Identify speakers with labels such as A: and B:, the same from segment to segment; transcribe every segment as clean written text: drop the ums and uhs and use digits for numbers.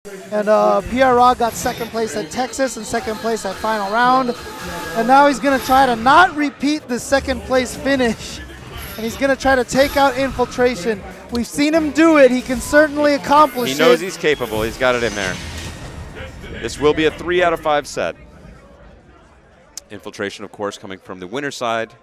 A: And PR Rog got second place at Texas and second place at final round. And now he's going to try to not repeat the second place finish. And he's going to try to take out Infiltration. We've seen him do it. He can certainly accomplish it.
B: He knows he's capable. He's got it in there. This will be a 3 out of 5 set. Infiltration, of course, coming from the winner's side.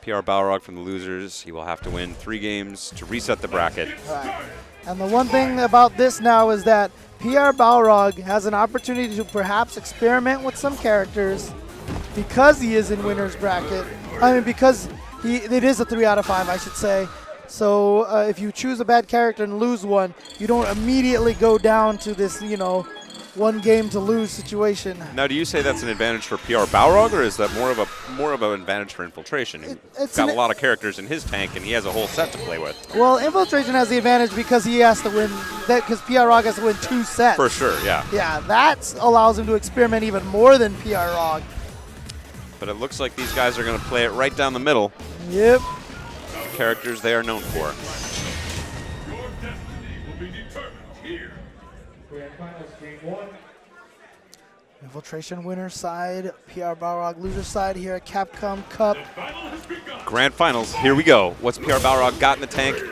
B: PR Balrog from the losers. He will have to win 3 games to reset the bracket.
A: Right. And the one thing about this now is that PR Balrog has an opportunity to perhaps experiment with some characters because he is in winner's bracket. I mean, because it is a 3 out of 5, I should say. So if you choose a bad character and lose one, you don't immediately go down to this, you know, 1 game to lose situation.
B: Now, do you say that's an advantage for PR Balrog, or is that more of an advantage for Infiltration? He's got a lot of characters in his tank, and he has a whole set to play with.
A: Well, Infiltration has the advantage because he has to win that, because PR Rog has to win 2 sets.
B: For sure, yeah.
A: Yeah, that allows him to experiment even more than PR Rog.
B: But it looks like these guys are going to play it right down the middle.
A: Yep.
B: The characters they are known for.
C: Your destiny will be determined here. Grand Finals Game 1.
A: Infiltration winner side, PR Balrog loser side here at Capcom Cup.
B: Grand Finals, here we go. What's PR Balrog got in the tank?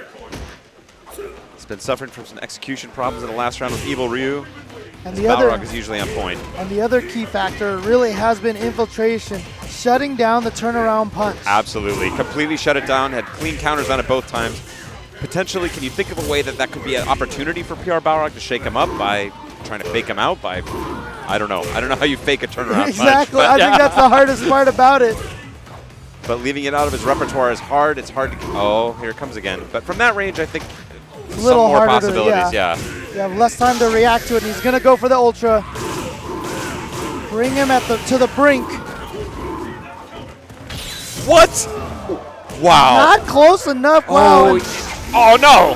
B: He's been suffering from some execution problems in the last round with Evil Ryu.
A: And the
B: Balrog is usually on point.
A: And the other key factor really has been Infiltration, shutting down the turnaround punch.
B: Absolutely, completely shut it down, had clean counters on it both times. Potentially, can you think of a way that could be an opportunity for PR Balrog to shake him up by trying to fake him out by, I don't know how you fake a turnaround
A: exactly.
B: punch.
A: I think that's the hardest part about it.
B: But leaving it out of his repertoire is hard. It's hard to, oh, here it comes again. But from that range, I think
A: A little
B: some more
A: harder
B: possibilities,
A: to,
B: yeah.
A: You have less time to react to it. He's going to go for the Ultra. Bring him to the brink.
B: What? Wow.
A: Not close enough. Wow.
B: Oh no.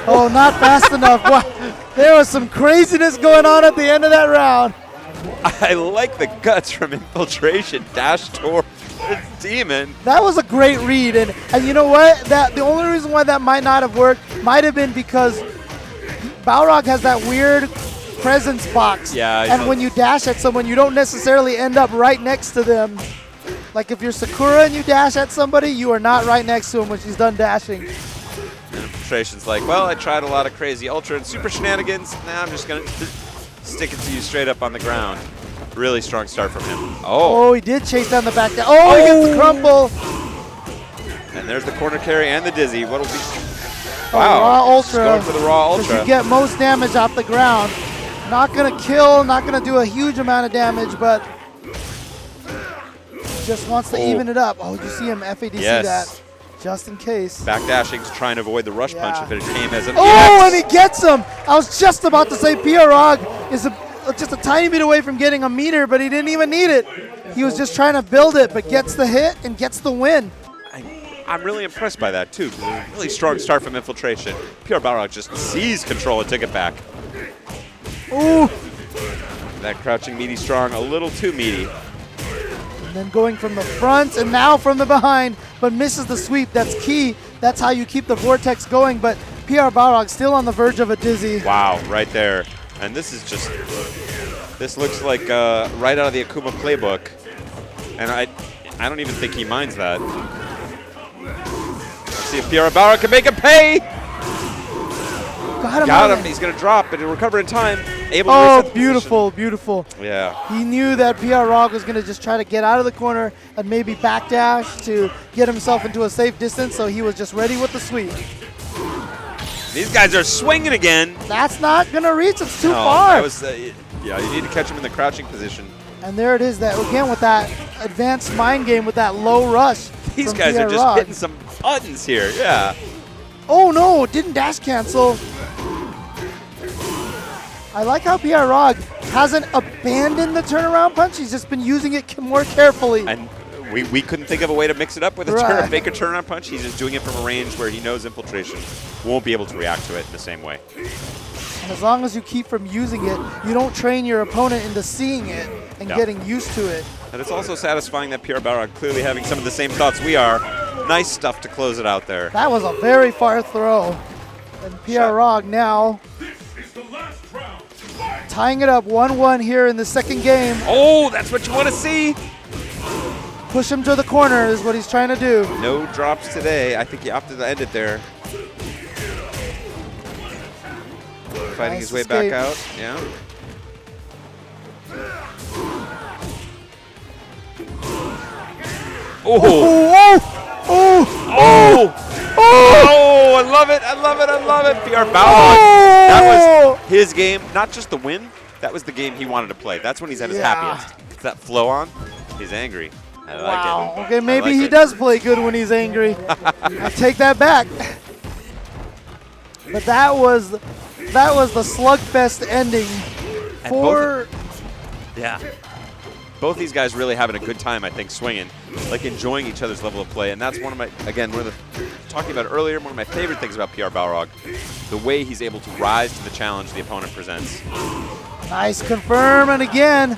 A: Oh, not fast enough. Wow. There was some craziness going on at the end of that round.
B: I like the guts from Infiltration. Dash towards Demon.
A: That was a great read. And you know what? The only reason why that might not have worked might have been because Balrog has that weird presence box.
B: Yeah.
A: And when you dash at someone, you don't necessarily end up right next to them. Like if you're Sakura and you dash at somebody, you are not right next to him when she's done dashing.
B: Infiltration's like, well, I tried a lot of crazy Ultra and Super shenanigans. Now I'm just going to stick it to you straight up on the ground. Really strong start from him.
A: Oh, he did chase down the back. Oh, he gets the crumble.
B: And there's the corner carry and the dizzy. What'll be?
A: Wow. Raw Ultra.
B: Going for the raw Ultra.
A: You get most damage off the ground. Not going to kill, not going to do a huge amount of damage, but just wants to even it up. Oh, you see him FADC that. Just in case.
B: Backdashing to try and avoid the rush punch if it came as an
A: and he gets him! I was just about to say PR Rog is just a tiny bit away from getting a meter, but he didn't even need it. He was just trying to build it, but gets the hit and gets the win.
B: I'm really impressed by that, too. Really strong start from Infiltration. PR Balrog just seized control and took it back.
A: Ooh!
B: That crouching meaty strong, a little too meaty.
A: And then going from the front and now from the behind, but misses the sweep. That's key. That's how you keep the vortex going, but PR Balrog still on the verge of a dizzy.
B: Wow, right there. And this is just, this looks like right out of the Akuma playbook. And I don't even think he minds that. Let's see if PR Balrog can make him pay.
A: Got him.
B: He's going to drop, but he'll recover in time. Able to reset the
A: beautiful, beautiful.
B: Yeah.
A: He knew that PR Rog was going to just try to get out of the corner and maybe backdash to get himself into a safe distance, so he was just ready with the sweep.
B: These guys are swinging again.
A: That's not going to reach. It's too far.
B: That was, yeah, you need to catch him in the crouching position.
A: And there it is, that again with that advanced mind game with that low rush.
B: These guys are just hitting some buttons here, yeah.
A: Oh no, didn't dash cancel. I like how PR Rog hasn't abandoned the turnaround punch. He's just been using it more carefully.
B: And we couldn't think of a way to mix it up with a fake a turnaround punch. He's just doing it from a range where he knows Infiltration won't be able to react to it in the same way.
A: And as long as you keep from using it, you don't train your opponent into seeing it and getting used to it.
B: And it's also satisfying that PR Balrog clearly having some of the same thoughts we are. Nice stuff to close it out there.
A: That was a very far throw. And PR Rog now tying it up 1-1 here in the second game.
B: Oh, that's what you want to see.
A: Push him to the corner is what he's trying to do.
B: No drops today. I think he opted to end it there. Fighting his way back out. Yeah. Oh.
A: Oh! Oh!
B: Oh! Oh! I love it! I love it! I love it! PR Balrog. That was his game. Not just the win. That was the game he wanted to play. That's when he's at his happiest. It's that flow on. He's angry. I like it.
A: Okay, maybe he does play good when he's angry. I take that back. But that was the slugfest ending for.
B: Both these guys really having a good time, I think, swinging, like enjoying each other's level of play. And that's one of my, again, talking about it earlier, one of my favorite things about PR Balrog, the way he's able to rise to the challenge the opponent presents.
A: Nice confirm, and again.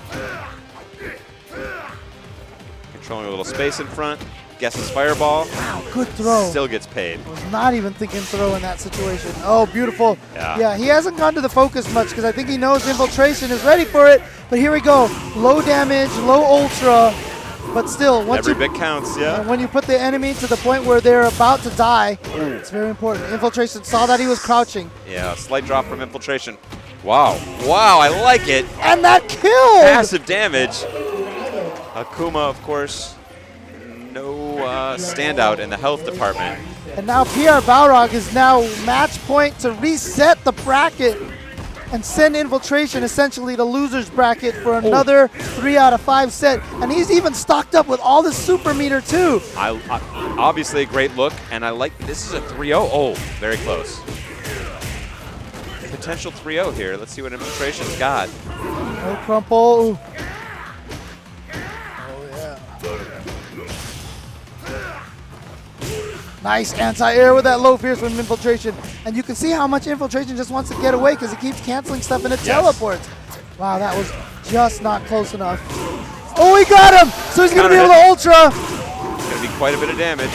B: Controlling a little space in front, guesses fireball.
A: Wow, good throw.
B: Still gets paid.
A: Was not even thinking throw in that situation. Oh, beautiful.
B: Yeah,
A: he hasn't gone to the focus much because I think he knows Infiltration is ready for it. But here we go. Low damage, low ultra, but still.
B: Every bit counts, yeah.
A: When you put the enemy to the point where they're about to die, it's very important. Infiltration saw that he was crouching.
B: Yeah, slight drop from Infiltration. Wow. Wow, I like it.
A: And that killed.
B: Massive damage. Akuma, of course, no standout in the health department.
A: And now PR Balrog is now match point to reset the bracket and send Infiltration essentially to loser's bracket for another 3 out of 5 set. And he's even stocked up with all the super meter too.
B: Obviously a great look, and I like, this is a 3-0. Oh, very close. Potential 3-0 here. Let's see what Infiltration's got.
A: No crumple. Nice anti-air with that low fierce from Infiltration. And you can see how much Infiltration just wants to get away because he keeps canceling stuff and it teleports. Wow, that was just not close enough. Oh, he got him! So he's going to be able to ultra.
B: It's going to be quite a bit of damage.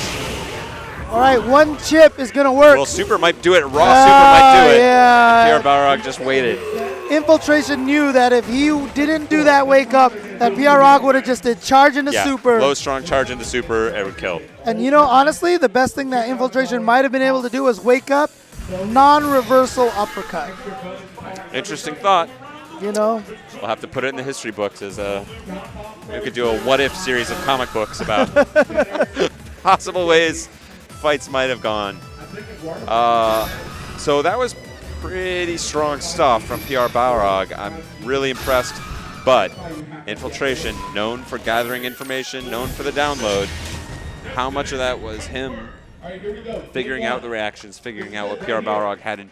A: All right, one chip is going to work.
B: Well, Super might do it. Raw Super might do it.
A: Yeah.
B: PR Balrog just waited.
A: Infiltration knew that if he didn't do that wake up, that PR Balrog would have just did charge into Super.
B: Low strong charge into Super, it would kill.
A: And you know, honestly, the best thing that Infiltration might have been able to do was wake up, non-reversal uppercut.
B: Interesting thought.
A: You know?
B: We'll have to put it in the history books as we could do a what-if series of comic books about possible ways fights might have gone. So that was pretty strong stuff from PR Balrog. I'm really impressed, but Infiltration, known for gathering information, known for the download, how much of that was him figuring out the reactions, figuring out what PR Balrog had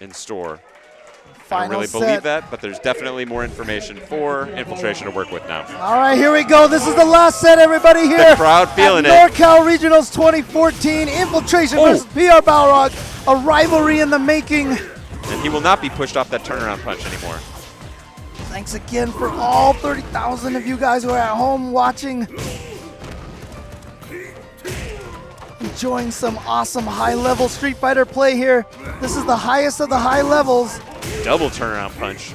B: in store? I don't really believe that, but there's definitely more information for Infiltration to work with now.
A: All right, here we go. This is the last set, everybody, here.
B: The crowd feeling it.
A: NorCal Regionals 2014, Infiltration versus PR Balrog, a rivalry in the making.
B: And he will not be pushed off that turnaround punch anymore.
A: Thanks again for all 30,000 of you guys who are at home watching. Enjoying some awesome high-level Street Fighter play here. This is the highest of the high levels.
B: Double turnaround punch.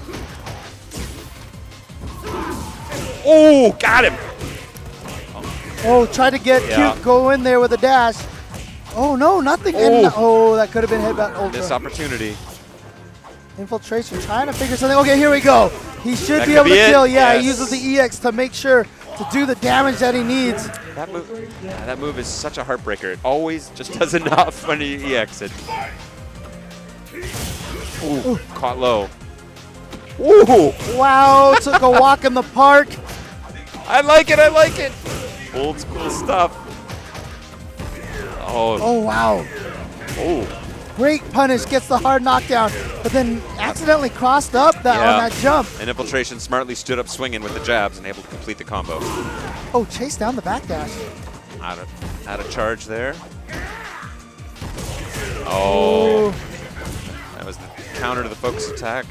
B: Oh, got him.
A: Oh, try to get cute, go in there with a dash. Oh, no, nothing. Oh, that could have been headbutt ultra.
B: This opportunity.
A: Infiltration trying to figure something. Okay, here we go. He should be able to kill. Yeah, he uses the EX to make sure to do the damage that he needs.
B: That move is such a heartbreaker. It always just does enough when he EX it. Ooh, caught low. Ooh!
A: Wow, took a walk in the park.
B: I like it, I like it. Old school stuff.
A: Oh, wow.
B: Oh.
A: Great punish, gets the hard knockdown, but then accidentally crossed up on that jump.
B: And Infiltration smartly stood up swinging with the jabs and able to complete the combo.
A: Oh, chase down the backdash.
B: Out of charge there. Oh. That was the counter to the focus attack.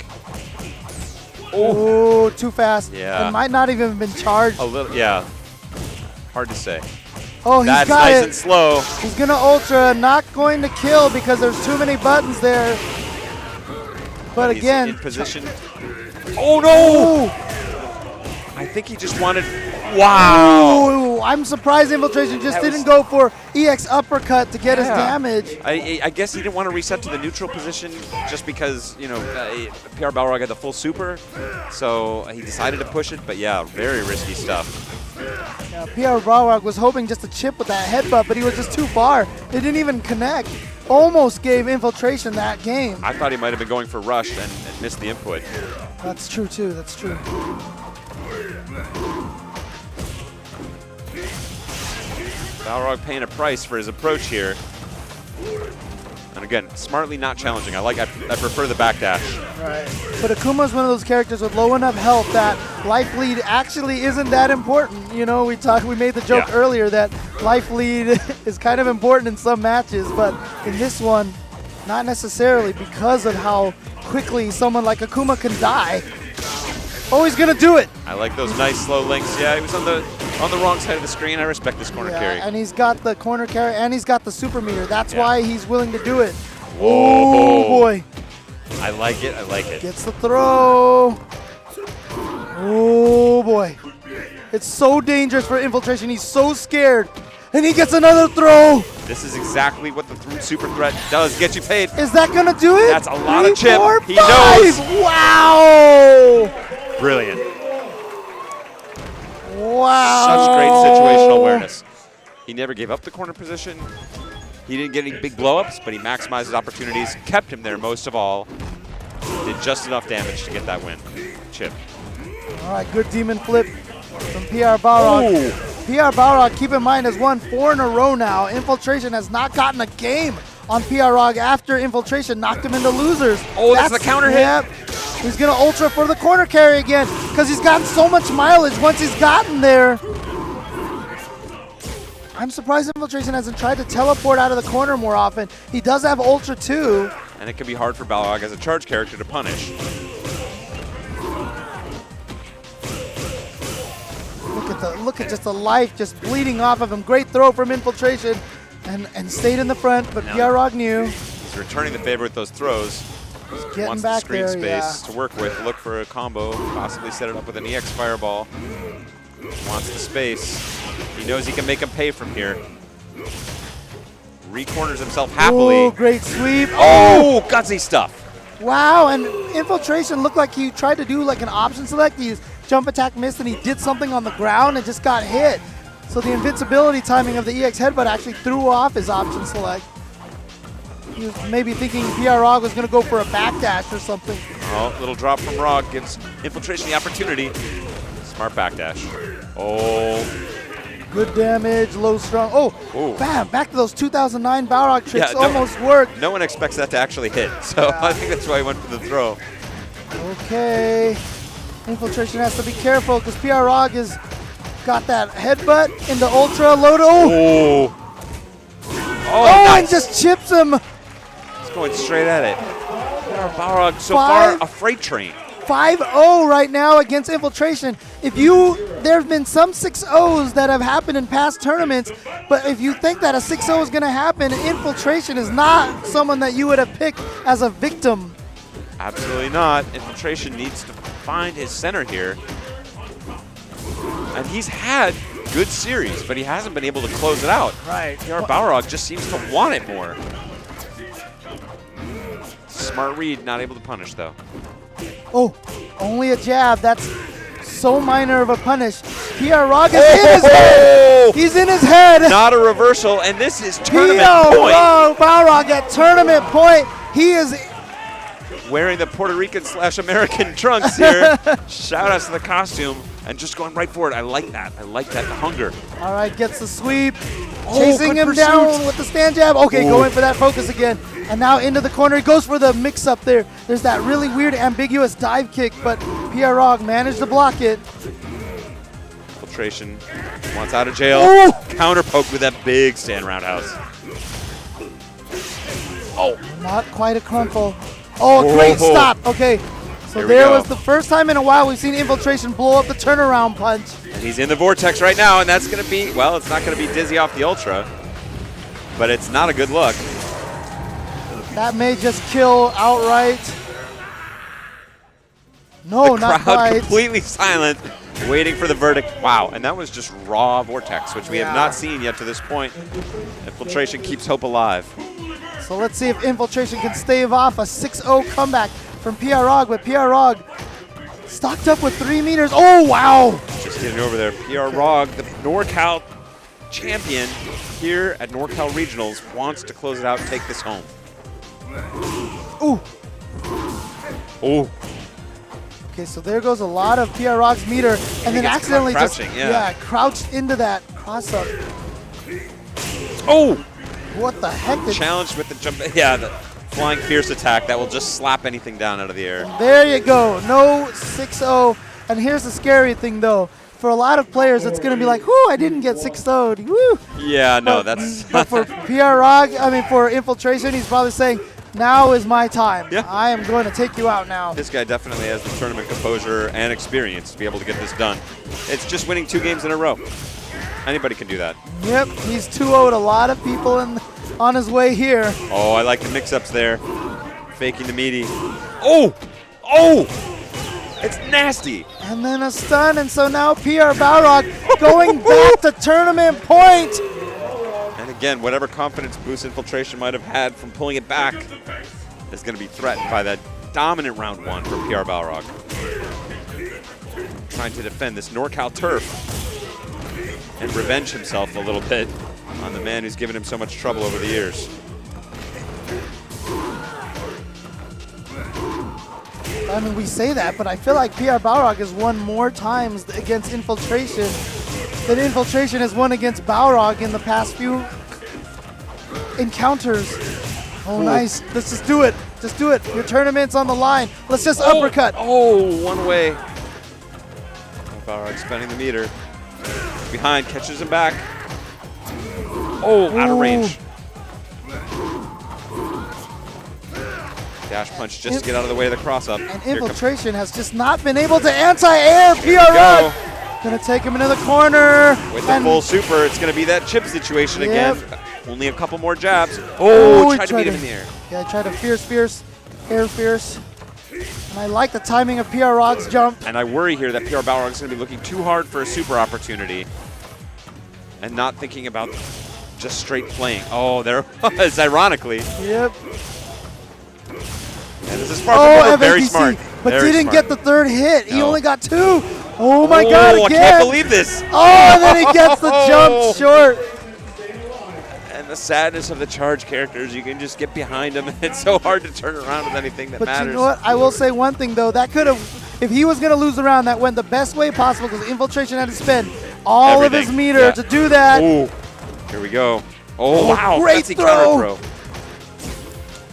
A: Oh, too fast.
B: Yeah.
A: It might not even have been charged.
B: A little, yeah. Hard to say.
A: Oh, he's
B: That's
A: got
B: nice
A: it.
B: And slow.
A: He's going to ultra, not going to kill because there's too many buttons there. But
B: he's
A: again,
B: in position. Oh no! I think he just wanted. Wow!
A: Ooh, I'm surprised Infiltration just
B: That
A: didn't
B: was-
A: go for EX uppercut to get his
B: Yeah.
A: damage.
B: I guess he didn't want to reset to the neutral position just because, you know, PR Balrog had the full super, so he decided to push it. But yeah, very risky stuff.
A: Yeah, PR Balrog was hoping just to chip with that headbutt, but he was just too far. It didn't even connect. Almost gave Infiltration that game.
B: I thought he might have been going for rush and missed the input.
A: That's true too, that's true.
B: Balrog paying a price for his approach here. And again, smartly not challenging. I prefer the backdash.
A: Right. But Akuma's one of those characters with low enough health that life lead actually isn't that important. You know, we made the joke earlier that life lead is kind of important in some matches, but in this one, not necessarily because of how quickly someone like Akuma can die. Oh, he's gonna do it.
B: I like those nice slow links. Yeah, he was on the wrong side of the screen. I respect this corner carry.
A: And he's got the corner carry and he's got the super meter. That's why he's willing to do it.
B: Whoa.
A: Oh boy.
B: I like it. I like it.
A: Gets the throw. Oh boy. It's so dangerous for Infiltration. He's so scared. And he gets another throw.
B: This is exactly what the super threat does. Get you paid.
A: Is that going to do it?
B: That's a lot of chip.
A: 4,
B: He
A: 5.
B: knows.
A: Wow.
B: Brilliant.
A: Wow.
B: Such great situational awareness. He never gave up the corner position. He didn't get any big blow-ups, but he maximized his opportunities, kept him there most of all, did just enough damage to get that win. Chip.
A: All right, good demon flip from PR Balrog.
B: Ooh.
A: PR Balrog, keep in mind, has won 4 in a row now. Infiltration has not gotten a game on PR Balrog after Infiltration knocked him into losers.
B: Oh, that's the counter hit.
A: Yep. He's going to ultra for the corner carry again because he's gotten so much mileage once he's gotten there. I'm surprised Infiltration hasn't tried to teleport out of the corner more often. He does have ultra too.
B: And it can be hard for Balrog as a charge character to punish.
A: Look at just the life just bleeding off of him. Great throw from Infiltration and stayed in the front, but Balrog knew.
B: He's returning the favor with those throws.
A: Getting
B: Wants
A: back
B: the screen
A: there,
B: space to work with, look for a combo, possibly set it up with an EX Fireball. Wants the space. He knows he can make him pay from here. Re-corners himself happily.
A: Oh, great sweep.
B: Oh, gutsy stuff.
A: Wow, and Infiltration looked like he tried to do like an option select. His jump attack missed and he did something on the ground and just got hit. So the invincibility timing of the EX headbutt actually threw off his option select. He was maybe thinking PR Rog was going to go for a backdash or something.
B: Oh, little drop from Rog gives Infiltration the opportunity. Smart backdash. Oh.
A: Good damage, low strong. Oh,
B: Ooh.
A: bam, back to those 2009 Balrog tricks.
B: Yeah,
A: almost worked.
B: No one expects that to actually hit, so I think that's why he went for the throw.
A: Okay. Infiltration has to be careful because PR Rog has got that headbutt into ultra load. Oh,
B: Nice.
A: and just chips him.
B: He's going straight at it. Balrog so far a freight train.
A: 5-0 right now against Infiltration. There's been some 6-0s that have happened in past tournaments, but if you think that a 6-0 is going to happen, Infiltration is not someone that you would have picked as a victim.
B: Absolutely not. Infiltration needs to find his center here. And he's had good series, but he hasn't been able to close it out.
A: Right.
B: Balrog just seems to want it more. Smart read, not able to punish though.
A: Oh, only a jab. That's so minor of a punish. PR Rog is in his head. He's in his head.
B: Not a reversal, and this is tournament point.
A: Balrog at tournament point. He is
B: Wearing the Puerto Rican / American trunks here. Shout outs to the costume and just going right for it. I like that. I like that, the hunger.
A: all right. Gets the sweep. Chasing
B: good
A: him
B: pursuit.
A: down with the stand jab. Okay, going for that focus again. And now into the corner. He goes for the mix-up there. There's that really weird, ambiguous dive kick, but PR Rog managed to block it.
B: Infiltration wants out of jail.
A: Ooh.
B: Counter poke with that big stand roundhouse. Oh,
A: Not quite a crumple. Oh, a great stop. Okay, so
B: Here we
A: there
B: go.
A: was the first time in a while we've seen Infiltration blow up the turnaround punch.
B: and he's in the vortex right now, and that's going to be, well, it's not going to be dizzy off the Ultra, but it's not a good look.
A: That may just kill outright. No,
B: the
A: not
B: crowd
A: quite.
B: completely silent, waiting for the verdict. Wow, and that was just raw Vortex, which we have not seen yet to this point. Infiltration keeps hope alive.
A: So let's see if Infiltration can stave off a 6-0 comeback from Balrog, but Balrog stocked up with 3 meters. Oh, wow.
B: Just getting over there. Balrog, the NorCal champion here at NorCal Regionals, wants to close it out and take this home.
A: Ooh.
B: Oh.
A: Okay, so there goes a lot of Balrog's meter, and then accidentally just
B: crouching,
A: crouched into that cross-up.
B: Oh!
A: What the heck?
B: Challenged with the jump. Yeah, the flying fierce attack that will just slap anything down out of the air.
A: There you go. No 6-0. And here's the scary thing, though. For a lot of players, it's going to be like, whoo, I didn't get 6-0'd. Woo!
B: Yeah, no, that's...
A: But for Balrog, I mean, for Infiltration, he's probably saying, now is my time.
B: Yeah.
A: I am going to take you out now.
B: This guy definitely has the tournament composure and experience to be able to get this done. It's just winning 2 games in a row. Anybody can do that.
A: Yep, he's 2-0'd a lot of people on his way here.
B: Oh, I like the mix-ups there. Faking the meaty. Oh! Oh! It's nasty.
A: And then a stun, and so now Balrog going back to tournament point.
B: And again, whatever confidence boost Infiltration might have had from pulling it back is going to be threatened by that dominant round 1 from Balrog. Trying to defend this NorCal turf and revenge himself a little bit on the man who's given him so much trouble over the years.
A: I mean, we say that, but I feel like Balrog has won more times against Infiltration than Infiltration has won against Balrog in the past few encounters. Oh, nice. Let's just do it. Just do it. Your tournament's on the line. Let's just uppercut.
B: Oh, one way. Balrog spending the meter. Behind, catches him back. Oh, out of range. Dash punch just to get out of the way of the cross-up.
A: And Infiltration has just not been able to anti-air Balrog. Gonna take him into the corner.
B: With the full super, it's gonna be that chip situation again. Only a couple more jabs.
A: Oh,
B: tried to meet him in the air.
A: Yeah, I tried to fierce, air fierce. And I like the timing of Balrog's jump.
B: And I worry here that Balrog is gonna be looking too hard for a super opportunity and not thinking about just straight playing. Oh, there it was, ironically.
A: Yep.
B: And this is far from very smart.
A: But
B: very
A: didn't
B: smart.
A: get the 3rd hit. He
B: No.
A: only got 2. Oh my God, again.
B: I can't believe this.
A: Oh, and then he gets the jump short.
B: And the sadness of the charge characters, you can just get behind them. It's so hard to turn around with anything that matters.
A: But you know what? I will say one thing, though. That could have, if he was going to lose the round, that went the best way possible because Infiltration had to spend all of his meter to do that.
B: Ooh. Here we go. Oh, wow.
A: Great
B: Fancy
A: throw.
B: counter throw.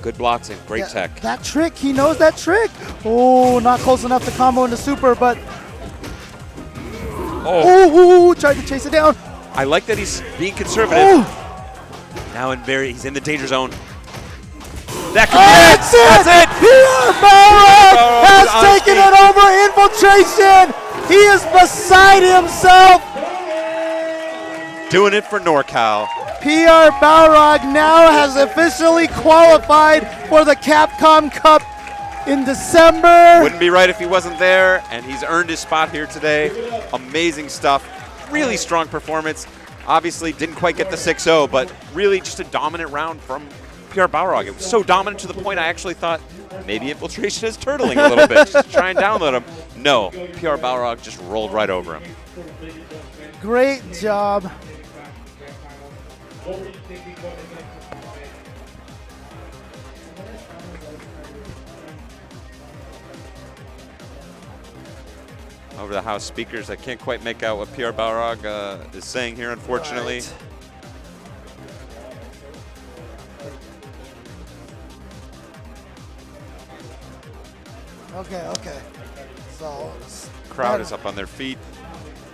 B: Good blocking. Great tech.
A: That trick, he knows that trick. Oh, not close enough to combo into super, but. Oh, tried to chase it down.
B: I like that he's being conservative.
A: Oh.
B: Now he's in the danger zone. That could be it.
A: That's it. Balrog has taken it over Infiltration. He is beside himself.
B: Doing it for NorCal.
A: Balrog now has officially qualified for the Capcom Cup in December.
B: Wouldn't be right if he wasn't there, and he's earned his spot here today. Amazing stuff. Really strong performance. Obviously didn't quite get the 6-0, but really just a dominant round from Balrog. It was so dominant to the point I actually thought maybe Infiltration is turtling a little bit just to try and download him. No, Balrog just rolled right over him.
A: Great job.
B: Over the house speakers, I can't quite make out what Balrog is saying here, unfortunately.
A: Okay. So
B: Crowd is up on their feet.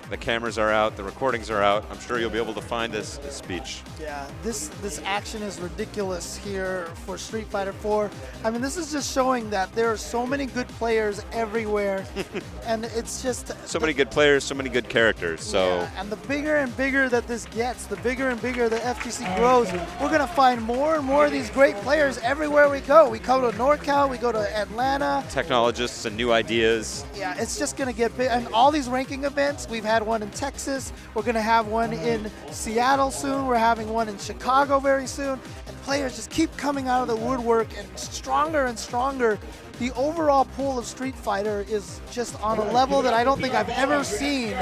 B: The cameras are out. The recordings are out. I'm sure you'll be able to find this speech.
A: Yeah, this action is ridiculous here for Street Fighter 4. I mean, this is just showing that there are so many good players everywhere, and it's just
B: So many good players, so many good characters. So
A: yeah, and the bigger and bigger that this gets, the bigger and bigger the FGC grows. We're gonna find more and more of these great players everywhere we go. We go to NorCal, we go to Atlanta.
B: technologists and new ideas.
A: Yeah, it's just gonna get big. And all these ranking events, we've had one in Texas. We're gonna have one in Seattle soon. We're having one in Chicago very soon. And players just keep coming out of the woodwork and stronger and stronger. The overall pool of Street Fighter is just on a level that I don't think I've ever seen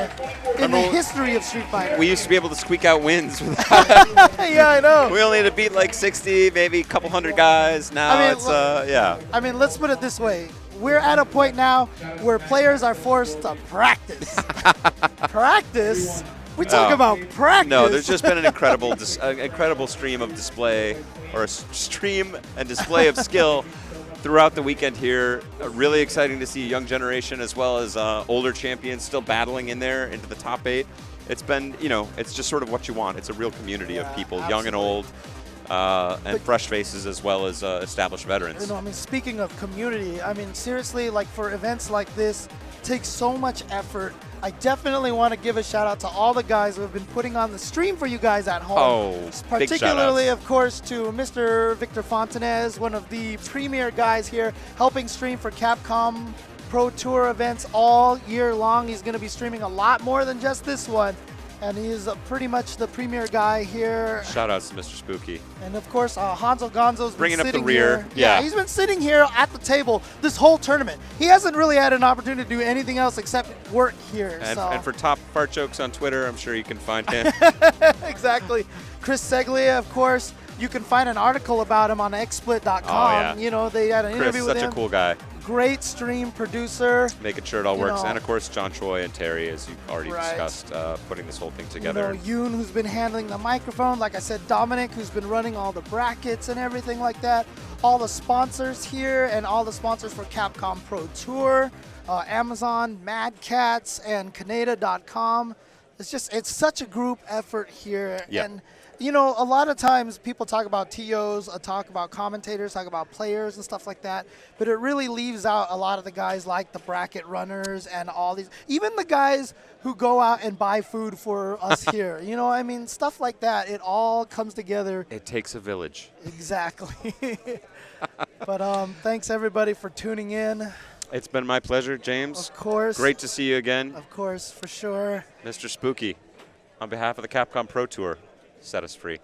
A: in the history of Street Fighter.
B: We used to be able to squeak out wins.
A: Yeah, I know.
B: We only had to beat like 60, maybe a couple hundred guys. Now
A: I mean,
B: it's, yeah.
A: I mean, let's put it this way. We're at a point now where players are forced to practice. Practice? We talk about practice.
B: No, there's just been an incredible, incredible stream of display, or a stream and display of skill throughout the weekend here. Really exciting to see a young generation as well as older champions still battling in there into the top 8. It's been, you know, it's just sort of what you want. It's a real community of people, young and old, and fresh faces as well as established veterans.
A: You know, I mean, speaking of community, I mean, seriously, like for events like this, takes so much effort. I definitely want to give a shout out to all the guys who have been putting on the stream for you guys at home.
B: Oh,
A: particularly, of course, to Mr. Victor Fontanez, one of the premier guys here, helping stream for Capcom Pro Tour events all year long. He's going to be streaming a lot more than just this one. And he's pretty much the premier guy here.
B: Shout outs to Mr. Spooky.
A: And of course, Hanzo Gonzo's been
B: Bringing up the
A: sitting
B: rear.
A: here.
B: Yeah,
A: he's been sitting here at the table this whole tournament. He hasn't really had an opportunity to do anything else except work here.
B: And for top fart jokes on Twitter, I'm sure you can find him.
A: Exactly. Chris Seglia, of course. You can find an article about him on xsplit.com.
B: Oh, yeah.
A: You know, they had an interview with him.
B: Such a cool guy.
A: Great stream producer.
B: Making sure it all
A: You
B: works.
A: know,
B: and of course, John Choi and Terry, as you've already discussed, putting this whole thing together.
A: You know, Yoon, who's been handling the microphone. Like I said, Dominic, who's been running all the brackets and everything like that. All the sponsors here and all the sponsors for Capcom Pro Tour. Amazon, Mad Cats, and Canada.com. It's such a group effort here.
B: Yeah.
A: And you know, a lot of times people talk about TOs, talk about commentators, talk about players and stuff like that, but it really leaves out a lot of the guys like the bracket runners and all these, even the guys who go out and buy food for us here. You know, I mean, stuff like that, it all comes together.
B: It takes a village.
A: Exactly. But thanks everybody for tuning in.
B: It's been my pleasure, James.
A: Of course.
B: Great to see you again.
A: Of course, for sure.
B: Mr. Spooky, on behalf of the Capcom Pro Tour, set us free.